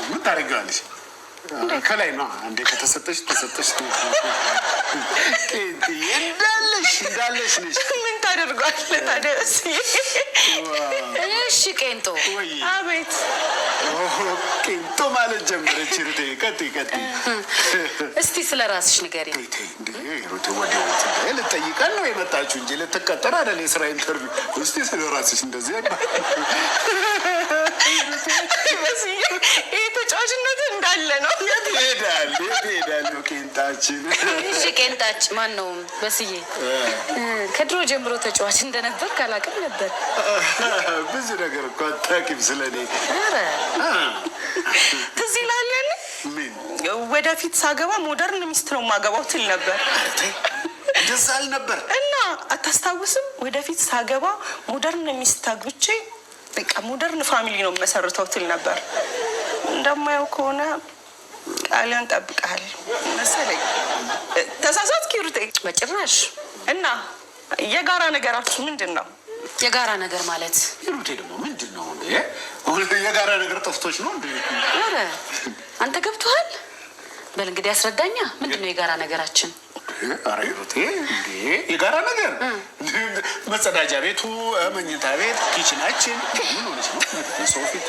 ምን ታደርጊዋለሽ? ከላይ ነው አንዴ ከተሰጠሽ እንዳለሽ ነሽ። ምን ታደርጓለህ ታዲያ? እሺ ቄንጦ። አቤት። ቄንጦ ማለት ጀመረች ሩቴ። ቀጥይ። እስቲ ስለ ራስሽ ንገሪኝ። ሩቴ ወዲያው ልትጠይቀን ነው የመጣችሁ እንጂ ልትቀጠር አይደል? የስራ ኢንተርቪው። እስቲ ስለ ራስሽ እንደዚህ ይሄ ተጫዋችነት እንዳለ ነው። የት ይሄዳል ነው ቄንጣችን? እሺ ቄንጣች ማን ነው? በስዬ ከድሮ ጀምሮ ተጫዋች እንደነበር ካላቅም ነበር። ብዙ ነገር እኮ አታውቂም ስለኔ። ኧረ ትዝ ይልሃል ያኔ ወደፊት ሳገባ ሞደርን ሚስት ነው የማገባው ትል ነበር። እንደዛ አልነበር እና አታስታውስም? ወደፊት ሳገባ ሞደርን ሚስት አግብቼ በቃ ሞደርን ፋሚሊ ነው መሰረተው ትል ነበር። እንደማየው ከሆነ ቃልን ጠብቀሃል መሰለኝ። ተሳሳትክ ሩቴ? በጭራሽ። እና የጋራ ነገራችሁ ምንድን ነው? የጋራ ነገር ማለት ሩቴ ደግሞ ምንድን ነው? የጋራ ነገር ጠፍቶች ነው እንዴ? ኧረ አንተ ገብቶሃል? በል እንግዲህ አስረዳኛ። ምንድን ነው የጋራ ነገራችን? ኧረ ሩቴ እንዴ የጋራ ነገር መጸዳጃ ቤቱ፣ መኝታ ቤት፣ ኪችናችን ምን ሆነች ነው? ሶፊት